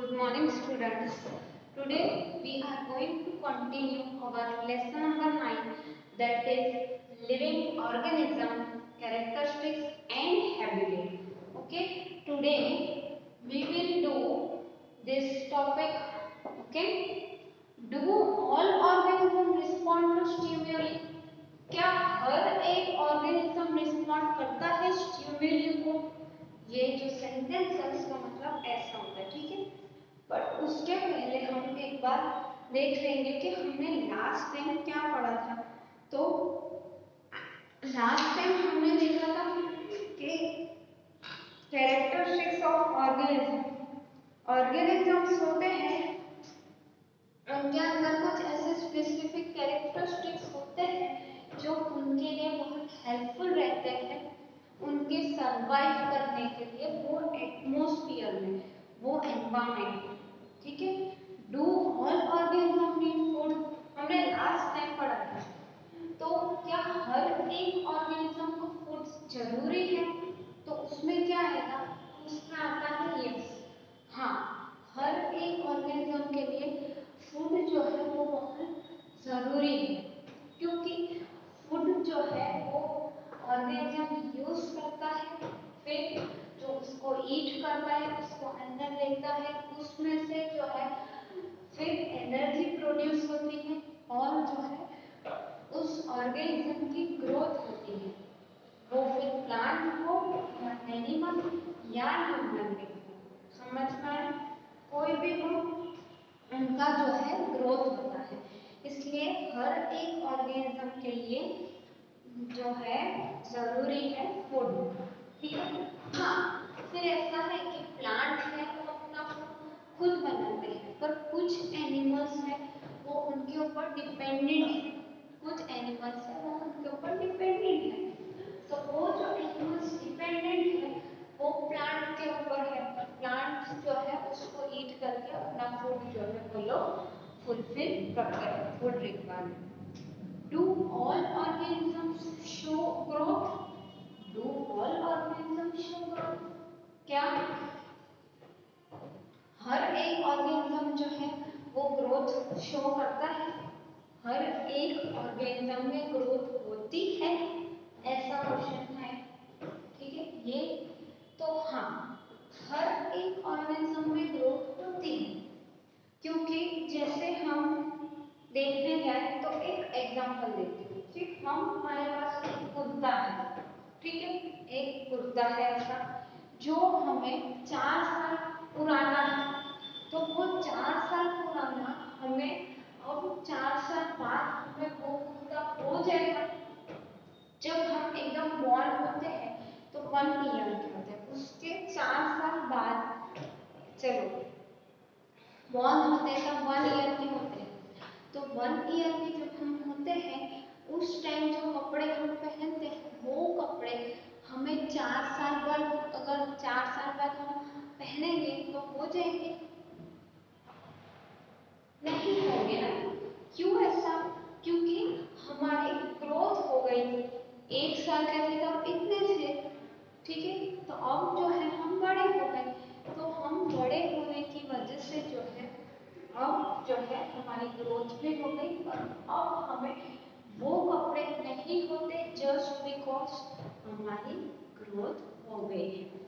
Good morning, students. Today we are going to continue our lesson number 9, that is living organism characteristics and habitat. Okay, today we will do this topic. Okay, do all organisms respond to stimuli? क्या हर एक organism respond करता है stimuli को? ये जो sentence है इसका मतलब ऐसा होता है, ठीक है। पर उसके पहले हम एक बार देख लेंगे कि हमने लास्ट टाइम क्या पढ़ा था। तो लास्ट टाइम हमने देखा था कि कैरेक्टरिस्टिक्स ऑफ ऑर्गेनिजम्स होते हैं, उनके अंदर कुछ ऐसे स्पेसिफिक कैरेक्टरिस्टिक्स होते हैं जो उनके लिए बहुत हेल्पफुल रहते हैं उनके सरवाइव करने के लिए, वो एटमॉस्फेयर में, वो एनवायरनमेंट में, ठीक है। Do all organism need food, हमने लास्ट टाइम पढ़ा था। तो क्या हर एक ऑर्गेनिज्म को फूड जरूरी है? तो उसमें क्या आएगा, उसमें आता है यस, हाँ, हर एक ऑर्गेनिज्म के लिए फूड जो है वो बहुत जरूरी है, क्योंकि फूड जो है वो ऑर्गेनिज्म यूज करता है, फिर जो उसको ईट करता है उसको अंदर लेता है, उसमें से जो है फिर एनर्जी प्रोड्यूस होती है और जो है उस ऑर्गेनिज्म की ग्रोथ होती है, वो फिर प्लांट हो या एनिमल या ह्यूमन बीइंग, समझ में, कोई भी हो, उनका जो है ग्रोथ होता है। इसलिए हर एक ऑर्गेनिज्म के लिए जो है जरूरी है फूड, ठीक है। हाँ, फिर ऐसा है कि प्लांट है वो अपना फूड खुद बनाते हैं, पर कुछ एनिमल्स है वो उनके ऊपर डिपेंडेंट है, कुछ एनिमल्स है वो उनके ऊपर डिपेंडेंट है। तो वो जो एनिमल्स डिपेंडेंट है वो प्लांट के ऊपर है, पर प्लांट जो है उसको ईट करके अपना फूड जो है वो लोग फुलफिल करते हैं, food requirement. Do all organisms show growth? Do all organisms show growth? क्या हर एक ऑर्गेनिज्म जो है वो ग्रोथ शो करता है? हर एक ऑर्गेनिज्म में ग्रोथ होती है, ऐसा क्वेश्चन है, ठीक है। ये तो हाँ, हर एक ऑर्गेनिज्म में ग्रोथ होती है, क्योंकि जैसे हम देखने जाए तो एक एग्जांपल देती हूँ कि हमारे पास एक कुत्ता है, ठीक है, एक कुत्ता है ऐसा जो हमें 4 साल पुराना है। तो वो 4 साल पुराना हमें अब 4 साल बाद हमें वो कुत्ता हो जाएगा। जब हम एकदम बॉर्न होते हैं तो 1 ईयर के होते हैं, उसके 4 साल बाद, चलो बॉर्न होते हैं तब 1 ईयर के होते हैं, तो 1 ईयर के जब हम होते हैं उस टाइम जो कपड़े हम पहनते हैं वो कपड़े हमें 4 साल बाद, अगर 4 साल बाद हम पहनेंगे तो हो जाएंगे, नहीं होंगे ना। क्यों ऐसा? क्योंकि हमारी ग्रोथ हो गई, 1 साल के थे तब इतने थे, ठीक है, तो अब जो है हम बड़े हो गए, तो हम बड़े होने की वजह से जो है अब जो है हमारी ग्रोथ भी हो गई, और अब हमें वो कपड़े नहीं होते जस्ट बिकॉज हमारी ग्रोथ हो गई है।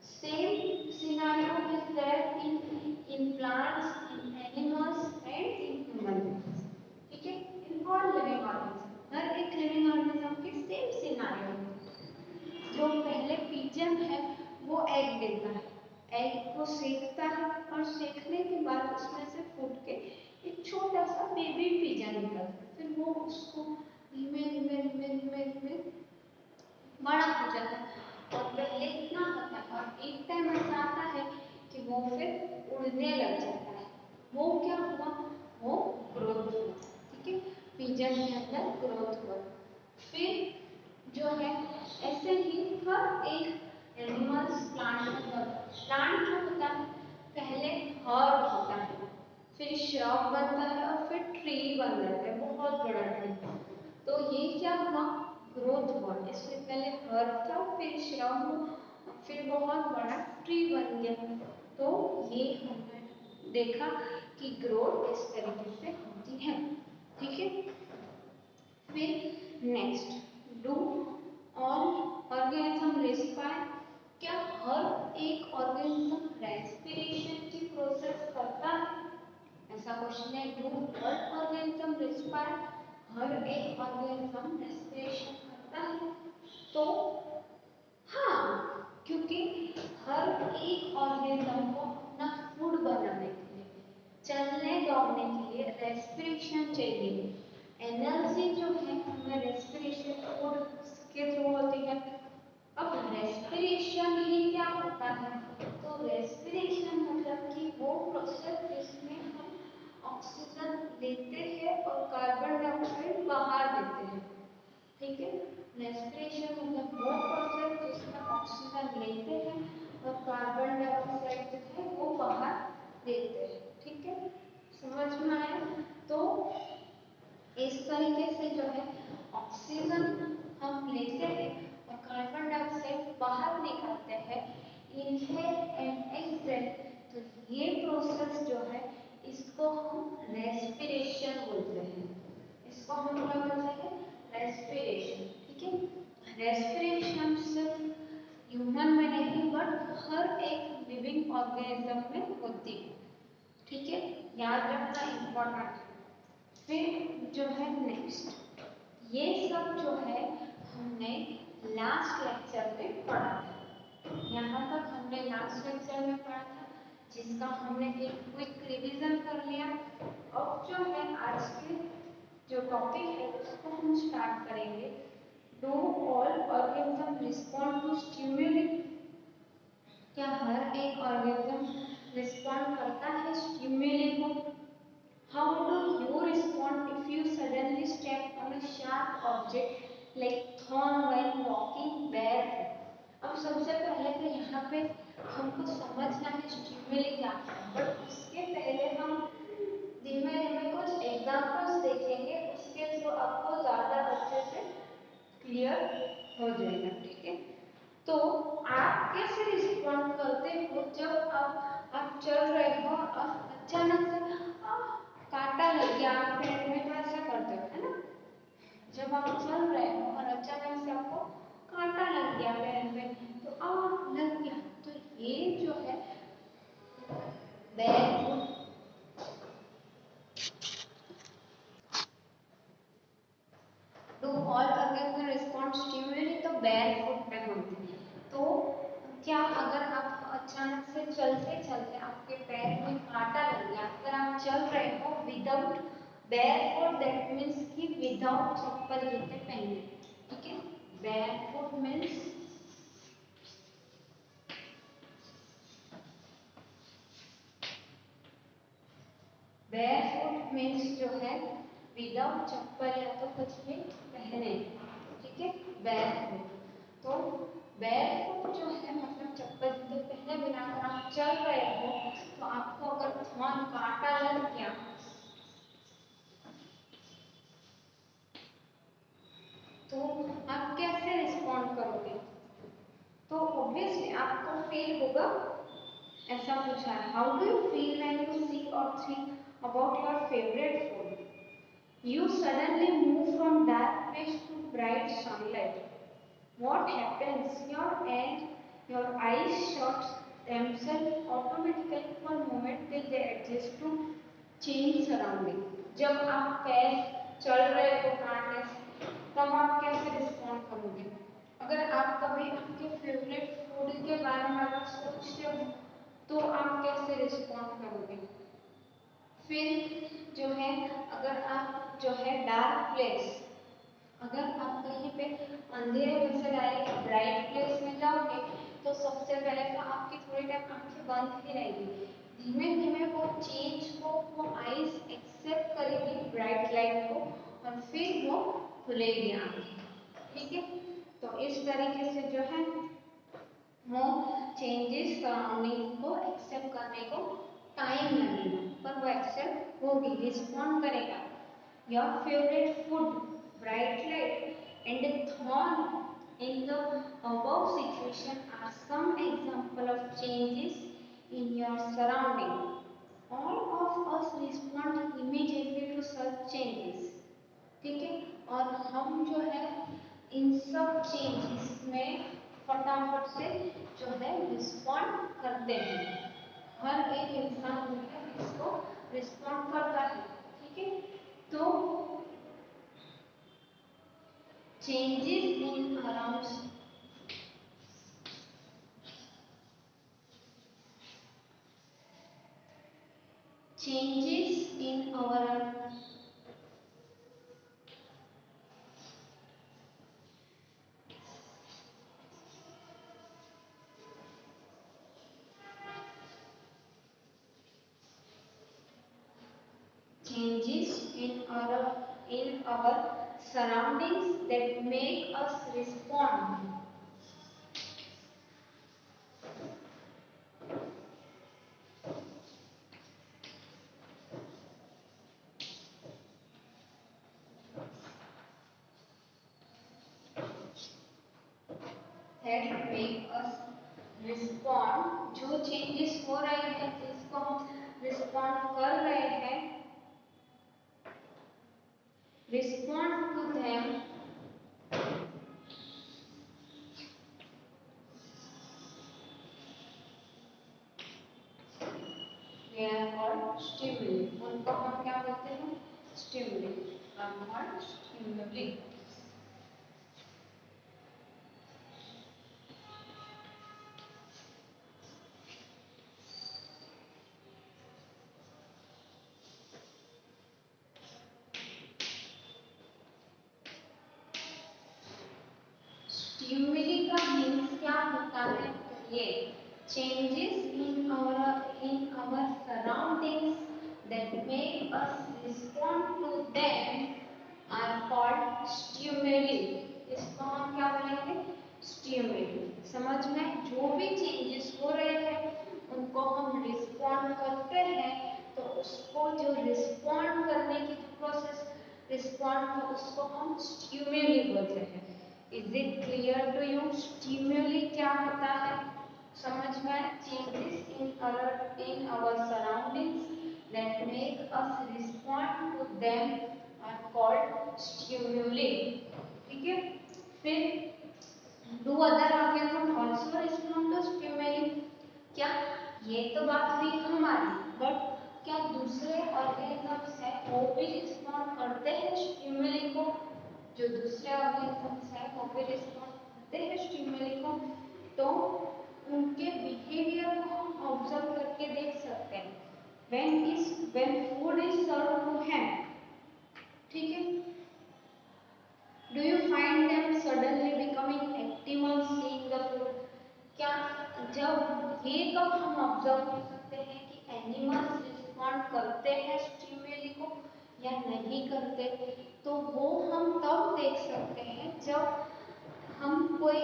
Same scenario is there in plants, in animals and in human beings. ठीक है, in all living organisms, हर एक living organism के same scenario है। जो पहले पिजन है वो एग देता है, एग को सेकता है और सेकने के बाद उसमें से फूट के एक छोटा सा बेबी पिजन निकलता है, फिर वो उसको धीमे धीमे धीमे धीमे धीमे बड़ा हो जाता है, और पहले इतना होता है और एक टाइम ऐसा आता है कि वो फिर उड़ने लग जाता है। वो क्या हुआ, वो ग्रोथ हुआ, ठीक है, पिजन के अंदर ग्रोथ हुआ। फिर जो है ऐसे ही हर एक एनिमल्स प्लांट में होता है। प्लांट जो होता है पहले हर्ब होता है, फिर श्रब बनता है और फिर ट्री बन जाता है, बहुत बड़ा ट्री। तो ये क्या हुआ, ग्रोथ हुआ, इससे पहले हर्ब था, फिर श्रब, फिर बहुत बड़ा ट्री बन गया। तो ये हमें देखा कि ग्रोथ इस तरीके से होती है। ठीक है, फिर next, do all organism respire? क्या हर एक ऑर्गेनिज्म रेस्पिरेशन की प्रोसेस करता है? ऐसा क्वेश्चन है, डू ऑल ऑर्गेनिज्म रेस्पायर? हर एक ऑर्गेनिज्म रेस्पिरेशन करता है? तो हाँ, क्योंकि हर एक ऑर्गेनिज्म को अपना फूड बनाने के लिए, चलने दौड़ने के लिए रेस्पिरेशन चाहिए। एनर्जी जो है हमें रेस्पिरेशन फूड के थ्रू होती है। अब रेस्पिरेशन ही क्या होता है? तो रेस्पिरेशन मतलब कि वो प्रोसेस जिसमें हम ऑक्सीजन लेते हैं और कार्बन डाइऑक्साइड बाहर देते हैं। ठीक है, रेस्पिरेशन मतलब वो प्रोसेस जिसमें ऑक्सीजन लेते हैं और कार्बन डाइऑक्साइड जो है वो बाहर देते हैं। ठीक है, समझ में आया? तो इस तरीके से जो है ऑक्सीजन हम लेते हैं और कार्बन डाइऑक्साइड बाहर निकालते हैं, इनहेल एंड एक्सहेल। तो ये प्रोसेस जो है इसको हम रेस्पिरेशन बोलते हैं। इसको हम क्या बोलते हैं? रेस्पिरेशन। ठीक है, रेस्पिरेशन सिर्फ ह्यूमन में नहीं बट हर एक लिविंग ऑर्गेनिज्म में होती है। ठीक है, याद रखना इम्पोर्टेंट है। फिर जो है नेक्स्ट, ये सब जो है हमने लास्ट लेक्चर में पढ़ा था। यहाँ तक हमने लास्ट लेक्चर में पढ़ा था, जिसका हमने एक क्विक रिवीजन कर लिया। अब जो है आज के जो टॉपिक है उसको हम स्टार्ट करेंगे। Do all organism respond to stimuli? क्या हर एक ऑर्गेनिज्म रिस्पॉन्ड करता है स्टिमुली को? How do you respond if you suddenly step on a sharp object like thorn while walking barefoot? अब सबसे पहले तो यहाँ पे हमको समझना है स्टिमुली क्या है, बट उसके पहले हम धीमे धीमे कुछ एग्जांपल्स देखेंगे, उसके थ्रू आपको ज़्यादा अच्छे से क्लियर हो जाएगा। ठीक है, तो आप कैसे रिस्पॉन्ड करते हो जब आप चल रहे हो और अचानक से कांटा लग गया आप पैर में? तो ऐसा करते हो, है ना? जब आप चल रहे हो और अचानक से आपको कांटा लग गया पैर में, तो लग गया, तो ये जो है barefoot, do all organism respond stimuli, तो बैरफुट पे होती है। तो क्या अगर आप अचानक से चलते चलते आपके पैर में कांटा लग गया, अगर आप चल रहे हो विदाउट बैरफुट, दैट मीन्स कि विदाउट चप्पल जूते पहने। ठीक है, बैरफुट मीन्स बैरफुट मीन्स जो है विदाउट चप्पल या तो कुछ भी पहने। ठीक है, बैरफुट। तो बैरफुट जो है मतलब चप्पल जूते पहने बिना अगर आप चल रहे हो, तो आपको अगर थॉर्न कांटा लग गया तो आप कैसे रिस्पॉन्ड करोगे? तो ऑब्वियसली आपको फील होगा। ऐसा पूछा है, how do you feel when you see और think about your favourite food? You suddenly move from dark place to bright sunlight. What happens? Your eyes shut themselves automatically for a moment till they adjust to change surrounding. जब आप पैर चल रहे हो कांटे से, तब आप कैसे रिस्पॉन्ड करोगे? अगर आप कभी आपके फेवरेट फूड के बारे में अगर सोचते हो, तो आप कैसे रिस्पॉन्ड करोगे? फिर जो है अगर आप जो है डार्क प्लेस, अगर आप कहीं पे अंधेरे में से डायरेक्ट ब्राइट प्लेस में जाओगे, तो सबसे पहले तो आपकी थोड़ी टाइम आंखें बंद ही रहेगी। धीमे धीमे वो चेंज को वो आईज एक्सेप्ट करेगी ब्राइट लाइट को, और फिर वो खुलेगी आंखें। ठीक है, तो इस तरीके से जो है वो चेंजेस सराउंडिंग को एक्सेप्ट करने को टाइम लगेगा, पर वो एक्सेप्ट होगी, रिस्पॉन्ड करेगा। Your favourite food, bright light and thorn in the above situation are some example of changes in your surrounding. All of us respond immediately to such changes, ठीक है। और हम जो है इन सब चेंजेस में फटाफट से जो है रिस्पॉन्ड करते हैं। हर एक इंसान जो है इसको रिस्पॉन्ड करता है, ठीक है। तो changes in around changes in our changes in our surroundings that make us respond. That make us respond. जो changes हो रहे हैं जिसको हम respond कर रहे हैं, respond to them, they are called stimuli. उनको हम क्या बोलते हैं? Stimuli. Are called stimuli. Stimuli का मीन्स क्या होता है? ये changes in our surroundings that make us respond to them are called stimuli. इसको हम क्या बोलेंगे? स्टिमुली। समझ में? जो भी चेंजेस हो रहे हैं उनको हम रिस्पॉन्ड करते हैं, तो उसको जो रिस्पॉन्ड करने की प्रोसेस रिस्पॉन्ड, तो उसको हम स्टिमुली बोलते हैं। Is it clear to you? Stimuli क्या होता है? समझ में? Changes in our surroundings that make us respond to them are called stimuli, ठीक है। फिर do other organisms also respond to stimuli? क्या ये तो बात हुई हमारी, बट क्या दूसरे ऑर्गेनिजम्स हैं वो भी रिस्पॉन्ड करते हैं स्टिमुली को? जो दूसरे ऑर्गेनिजम्स हैं वो भी रिस्पॉन्ड करते हैं स्टिमुली को, तो उनके बिहेवियर को हम ऑब्जर्व करके देख सकते हैं। when food is served to him, ठीक है, do you find them suddenly becoming active on seeing the food? क्या जब ये कब हम ऑब्जर्व कर सकते हैं कि एनिमल्स रिस्पॉन्ड करते हैं स्टिमुली को या नहीं करते? तो वो हम तब देख सकते हैं जब हम कोई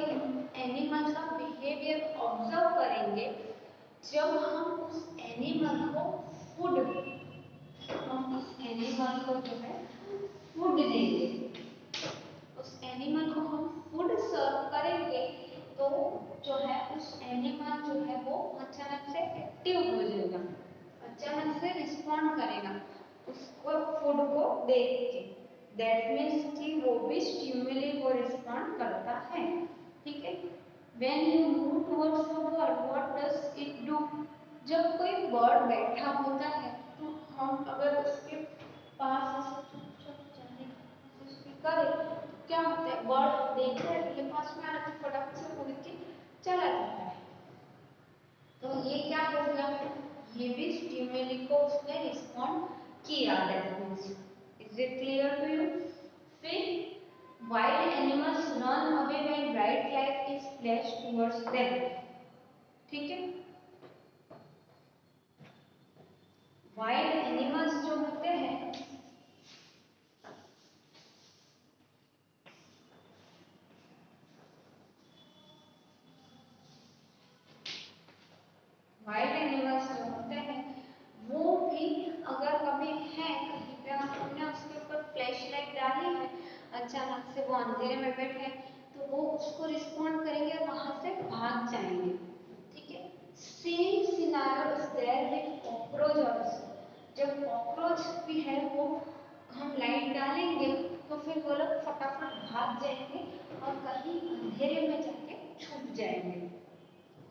एनिमल का बिहेवियर ऑब्जर्व करेंगे, जब हम उस एनिमल को फूड हम उस एनिमल को जो है फूड देंगे, उस एनिमल को हम फूड सर्व करेंगे, तो जो है उस एनिमल जो है वो अचानक से एक्टिव हो जाएगा, अचानक से रिस्पॉन्ड करेगा उसको फूड को देख के। दैट मीन्स कि वो भी स्टिमुली को रिस्पॉन्ड करता है, ठीक है। When you move towards a bird, what does it do? जब कोई बर्ड बैठा होता है तो हम अगर उसके पास ऐसे चुप चुप जाने की कोशिश भी करें, तो क्या होता है? बर्ड देखता है ये पास में आ रहा है तो फटाफट से उड़ के चला जाता है। तो ये क्या हो गया? ये भी स्टिमुली को उसने रिस्पॉन्ड किया। That means, is it clear to you? फिर wild animals run away when bright light is flashed towards them, ठीक है। वाइल्ड एनिमल्स जो होते हैं वाइल्ड एनिमल्स जो होते हैं वो भी अगर कभी है कहीं पे हमने उसके ऊपर फ्लैश लाइट डाली है, अचानक से वो अंधेरे में बैठे हैं, तो वो उसको रिस्पॉन्ड करेंगे और वहां से भाग जाएंगे, ठीक है। Same scenario is there with cockroach also. जब कॉकरोच भी है वो हम लाइट डालेंगे तो फिर वो लोग फटाफट भाग जाएंगे और कहीं अंधेरे में जाके छुप जाएंगे।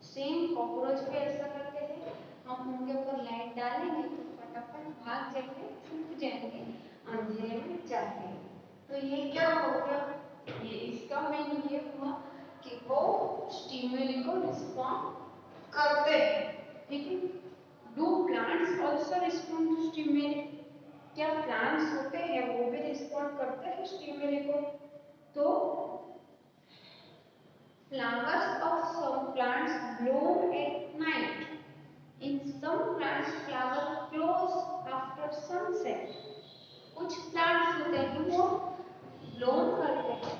सेम कॉकरोच भी ऐसा करते हैं, हम उनके ऊपर लाइट डालेंगे तो फटाफट भाग जाएंगे, छुप जाएंगे अंधेरे में जाके। तो ये क्या हो गया, ये इसका मीनिंग ये हुआ कि वो स्टिमुली को रिस्पॉन्ड करते हैं। ठीक है, do plants also respond to stimuli? क्या प्लांट्स होते हैं वो भी रिस्पॉन्ड करते हैं स्टिमुली को? तो flowers of some plants bloom at night. In some plants flower close after sunset. कुछ प्लांट्स होते हैं वो ब्लूम करते हैं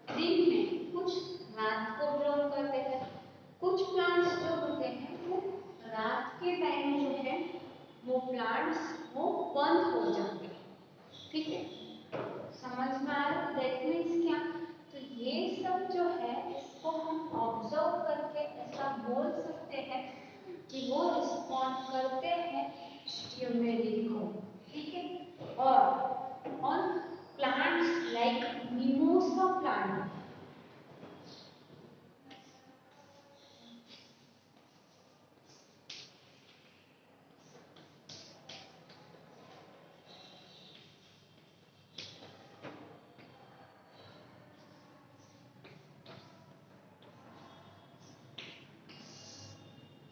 दिन में, कुछ रात को ब्लूम करते हैं। कुछ प्लांट्स जो होते हैं वो रात के टाइम जो है वो प्लांट्स वो बंद हो जाते हैं। ठीक है, समझ में आया? दैट मीन्स क्या, तो ये सब जो है इसको हम ऑब्जर्व करके ऐसा बोल सकते हैं कि वो रिस्पॉन्ड करते हैं स्टिमुली को। ठीक है, और on plants like mimosa plant,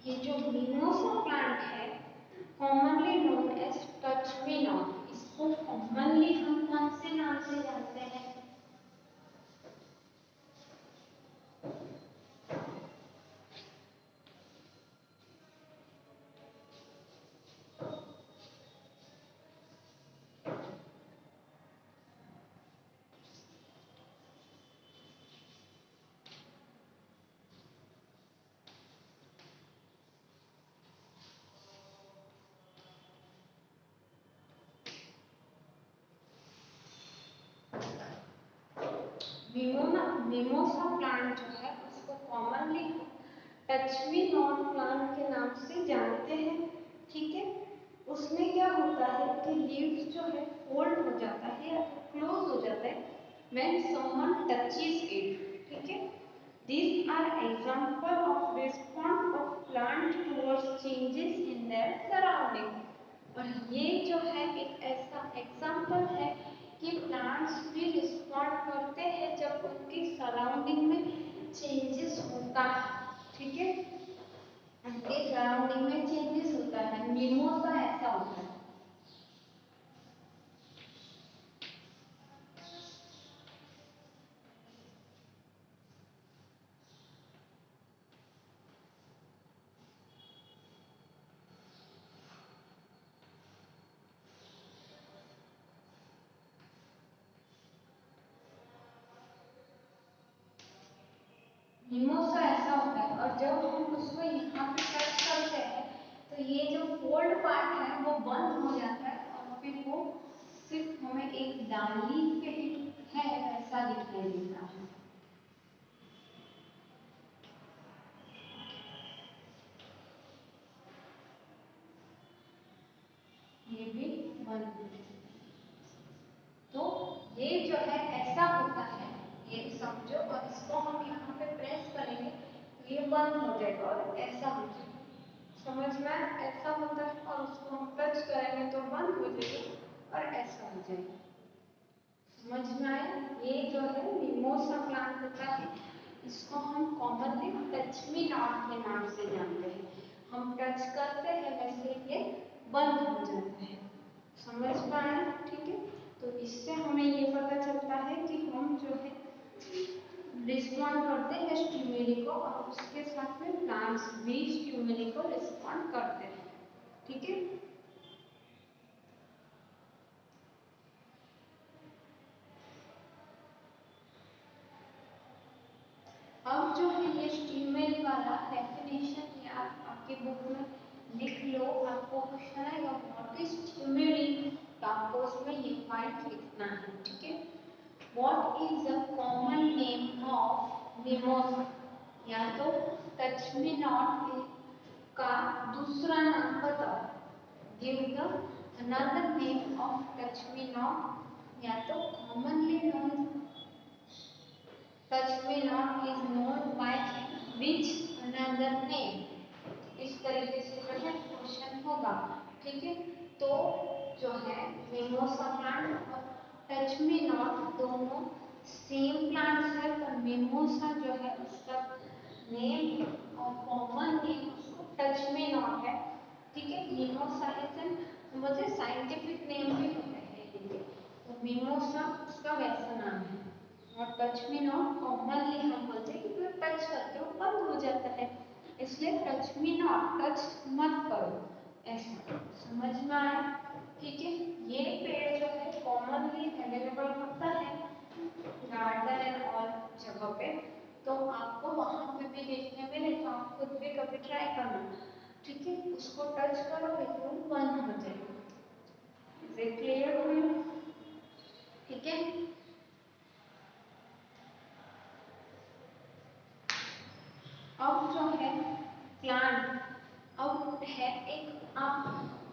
ये जो मिमोसा प्लांट है commonly known as touch me not, इसको कॉमनली हम कौन से नाम से जानते हैं? मिमोसा प्लांट जो है उसको commonly touch me not plant के नाम से जानते हैं। ठीक है, उसमें क्या होता है कि लीव्स जो है फोल्ड हो जाता है या क्लोज हो जाता है व्हेन समवन टचेस इट। ठीक है, these are example of response of plant towards changes in their surrounding। और ये जो है एक ऐसा एग्जाम्पल है कि प्लांट्स भी रिस्पॉन्ड करते हैं जब उनकी सराउंडिंग में चेंजेस होता है। ठीक है, उनके सराउंडिंग में चेंजेस होता है, मिमोसा ऐसा होता है। मिमोसा ऐसा होता है और जब हम उसको यहाँ पे टच करते हैं तो ये जो फोल्ड पार्ट है वो बंद हो जाता है और फिर वो सिर्फ हमें एक डाली पे है ऐसा दिखाई देता है। ये भी बंद हो जाता है। तो ये जो है ऐसा होता है, ये समझो, और इसको हम यहाँ पे प्रेस करेंगे तो ये बंद हो जाएगा और ऐसा हो जाएगा। समझ में ऐसा होता है, और उसको हम टच करेंगे तो बंद हो जाएगा और ऐसा हो जाएगा। समझ में आया? ये जो है मिमोसा प्लांट होता है, इसको हम कॉमनली टच मी नॉट के नाम से जानते हैं। हम टच करते हैं वैसे ये बंद हो जाता है। समझ में आया? ठीक है, तो इससे हमें ये पता चलता है कि हम जो है रिस्पॉन्ड करते हैं स्टिमुली को, और उसके साथ में प्लांट्स भी स्टिमुली को रिस्पॉन्ड करते हैं। ठीक है, अब जो है ये स्टिमुली वाला डेफिनेशन ये आप आपके बुक में लिख लो। आपको क्वेश्चन आएगा व्हाट इज स्टिमुली, तो आपको उसमें ये पॉइंट लिखना है। ठीक है, what is the common name of mimosa, या तो टच मी नॉट का दूसरा नाम बताओ। Give the another name of touch me not, या तो commonly known touch me not is known by which another name. इस तरीके से जो है क्वेश्चन होगा, ठीक है। तो जो है मिमोसा प्लांट और टच मी नॉट दोनों सेम प्लांट्स है, पर मिमोसा जो है उसका नेम और कॉमन नेम उसको टच मी नॉट है, ठीक है। मिमोसा इज एन मुझे साइंटिफिक नेम भी होता है ये, तो मिमोसा उसका वैसा नाम है। और टच मी नॉट कॉमनली हम बोलते हैं कि टच करके वो बंद हो जाता है, इसलिए टच मी नॉट, टच मत करो, ऐसा समझ में आया, ठीक है। ये पेड़ जो है कॉमनली अवेलेबल होता है गार्डन एंड ऑल जगह पे, तो आपको वहां पे भी देखने मिले तो आप खुद भी कभी ट्राई करना, ठीक है। उसको टच करोगे तो बंद हो जाएगा। Is it clear to you? ठीक है। अब जो है प्लांट, अब है एक आप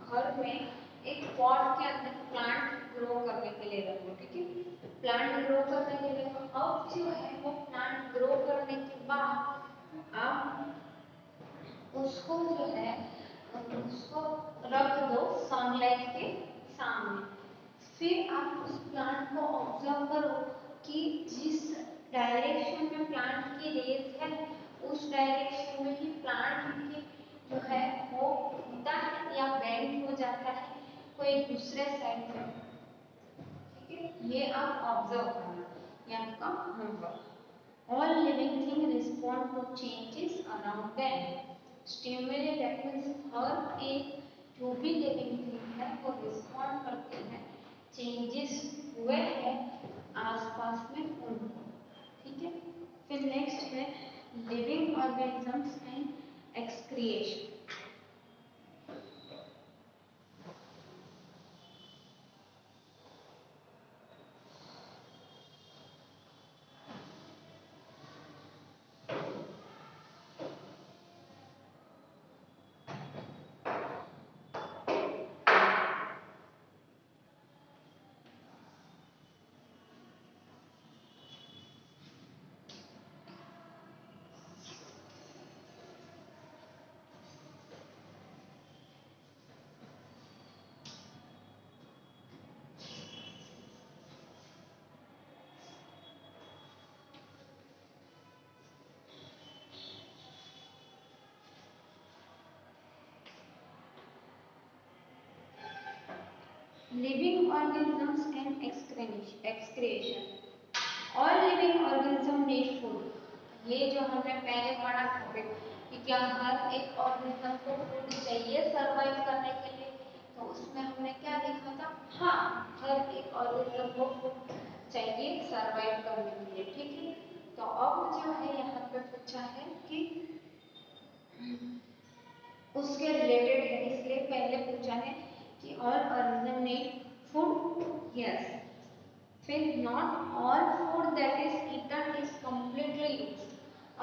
घर में एक पॉट के अंदर प्लांट ग्रो करने के लिए रखो, ठीक है। प्लांट ग्रो करने के लिए अब जो है वो प्लांट ग्रो करने के बाद आप उसको जो है उसको रख दो सनलाइट के सामने। फिर आप उस प्लांट को ऑब्जर्व करो कि जिस डायरेक्शन में प्लांट की रेज है उस डायरेक्शन में ही प्लांट की जो है वो होता है या बेंड हो जाता है कोई दूसरे साइड पे, ठीक है। ये आप ऑब्जर्व करना, ये आपका homework. All living things respond to changes around them. Stimuli that means हर एक जो भी लिविंग थिंग है वो रिस्पॉन्ड करते हैं चेंजेस हुए हैं आसपास में उनको, ठीक है। फिर नेक्स्ट है living organisms and excretion. Living organisms and excretion. All living organism need food. ये जो हमने पहले पढ़ा टॉपिक कि क्या हर एक ऑर्गेनिज्म को फूड चाहिए सरवाइव करने के लिए, तो उसमें हमने क्या देखा था, हाँ हर एक ऑर्गेनिज्म को फूड चाहिए सरवाइव करने के लिए, ठीक है। तो अब जो है यहाँ पे पूछा है कि उसके रिलेटेड है, इसलिए पहले पूछा है कि all organism need food, yes. फिर not all food that is eaten is completely used.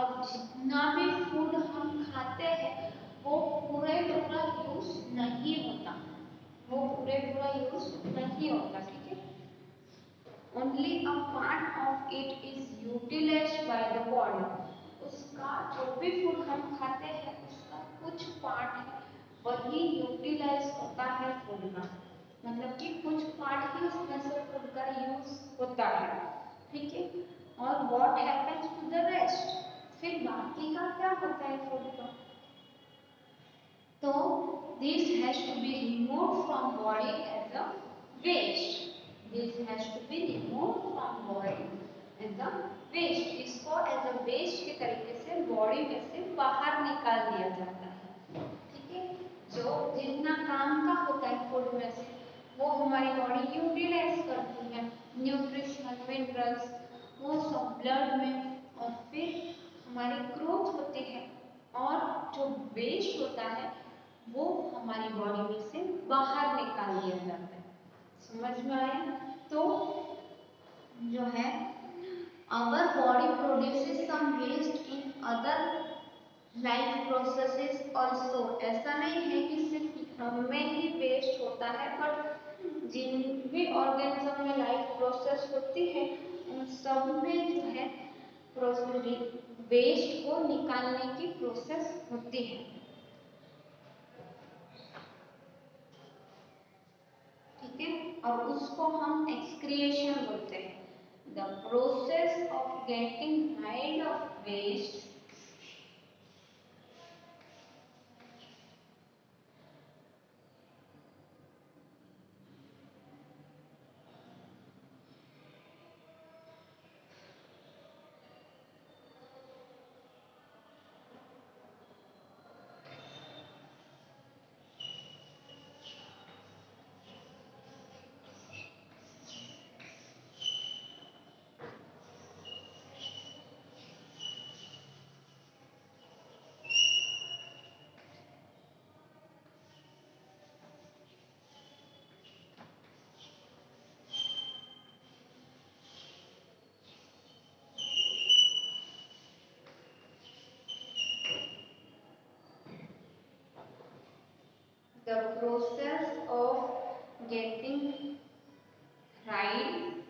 अब जितना भी फूड हम खाते हैं वो पूरे पूरा यूज नहीं होता, वो पूरे पूरा यूज नहीं होता, ठीक है। Only a part of it is utilized by the body. उसका जो भी फूड हम खाते हैं उसका कुछ पार्ट है वही यूटिलाइज होता है फूड का, मतलब कि कुछ पार्ट ही उसमें से फूड का यूज होता है, ठीक है। और what happens to the rest, फिर बाकी का क्या होता है फूड का, तो this has to be removed from body as a waste. This has to be removed from body as a waste. इसको एज अ वेस्ट के तरीके से बॉडी में से बाहर निकाल दिया जाता है, ठीक है। जो जितना काम का होता है फूड में से वो हमारी बॉडी यूटिलाइज करती है, न्यूट्रिशनल मिनरल्स वो सब ब्लड में, और फिर हमारी ग्रोथ होती है, और जो वेस्ट होता है वो हमारी बॉडी में से बाहर निकाल दिया जाता है। समझ में आया? तो जो है our body produces some waste in other life processes also, ऐसा नहीं है कि सिर्फ हमें ही वेस्ट होता है, बट जिन भी ऑर्गेनिज्म में लाइफ प्रोसेस होती है उन सब में जो है वेस्ट को निकालने की प्रोसेस होती है। ठीक है, और उसको हम एक्सक्रिएशन बोलते हैं। The process of getting rid of waste the process of getting rid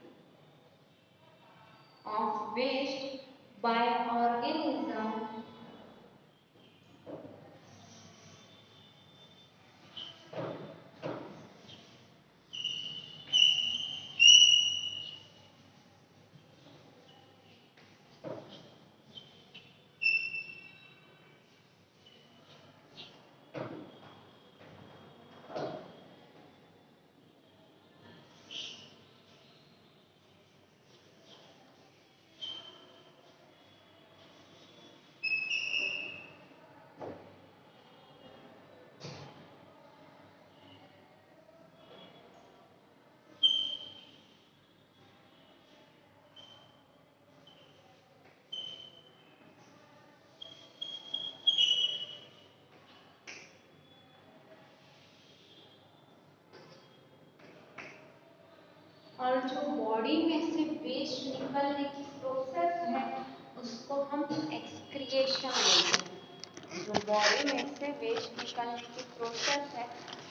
of waste by organism और जो बॉडी में से वेस्ट निकलने की प्रोसेस है उसको हम एक्सक्रिएशन बोलते हैं। जो बॉडी में से वेस्ट निकलने की प्रोसेस है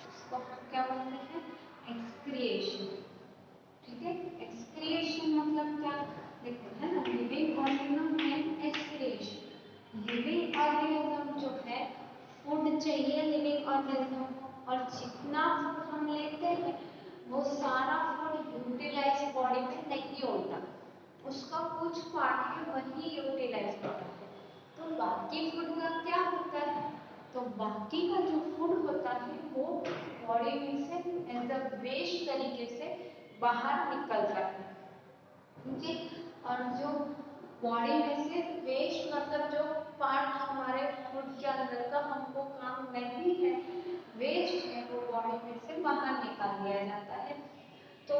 उसको हम क्या बोलते हैं? एक्सक्रिएशन। ठीक है, एक्सक्रिएशन मतलब क्या? देखो है ना, लिविंग ऑर्गेनिज्म में एक्सक्रिएशन। लिविंग ऑर्गेनिज्म जो है फूड चाहिए लिविंग ऑर्गेनिज्म को, और जितना फूड हम लेते हैं वो सारा फूड यूटिलाइज बॉडी में नहीं होता, उसका कुछ पार्ट है वही यूटिलाइज होता है। तो बाकी फूड का क्या होता है? तो बाकी का जो फूड होता है वो बॉडी में से एज अ वेस्ट तरीके से बाहर निकलता है। ठीक है, और जो बॉडी में से वेस्ट मतलब जो पार्ट हमारे फूड के अंदर का हमको काम नहीं है, वेस्ट है, वो बॉडी में से बाहर निकाल दिया जाता है। तो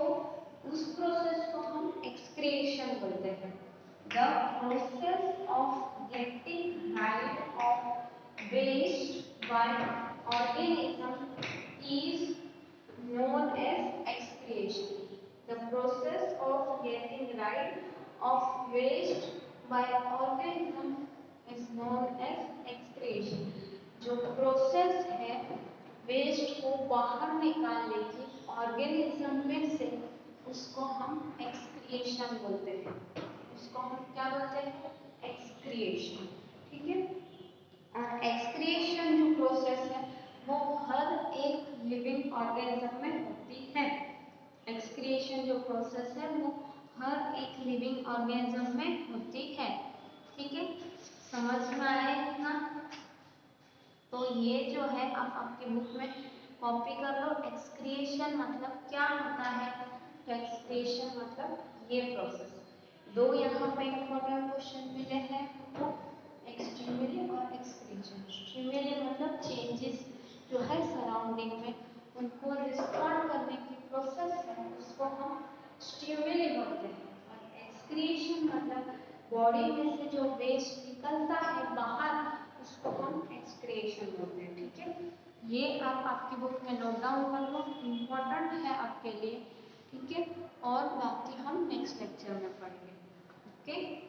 उस प्रोसेस को हम एक्सक्रिएशन बोलते हैं। The process of getting rid of waste by organism is known as excretion. The process of getting rid of waste by organism is known as excretion. जो प्रोसेस है वेस्ट को बाहर निकालने की ऑर्गेनिज्म में से, उसको हम एक्सक्रिएशन बोलते हैं। उसको हम क्या बोलते हैं? एक्सक्रिएशन। ठीक है, एक्सक्रिएशन जो प्रोसेस है वो हर एक लिविंग ऑर्गेनिज्म में होती है। एक्सक्रिएशन जो प्रोसेस है वो हर एक लिविंग ऑर्गेनिज्म में होती है। ठीक है, समझ में आएगा? तो ये जो है आप आपके बुक में कॉपी कर लो। एक्सक्रिएशन मतलब क्या होता है? तो एक्सक्रिएशन मतलब ये प्रोसेस। दो यहाँ पे इम्पोर्टेंट क्वेश्चन मिले हैं हमको, एक्सट्रीमली और एक्सक्रीशन। स्ट्रीमली मतलब चेंजेस जो है सराउंडिंग में, उनको रिस्पॉन्ड करने की प्रोसेस है, उसको हम स्टिमुली बोलते हैं। और एक्सक्रीशन मतलब बॉडी में से जो वेस्ट निकलता है बाहर, उसको हम एक्सक्रीशन बोलते हैं। ठीक है, ये आप आपकी बुक में नोट डाउन कर लो, इम्पोर्टेंट है आपके लिए। ठीक है, और बाकी हम नेक्स्ट लेक्चर में पढ़ेंगे। ओके।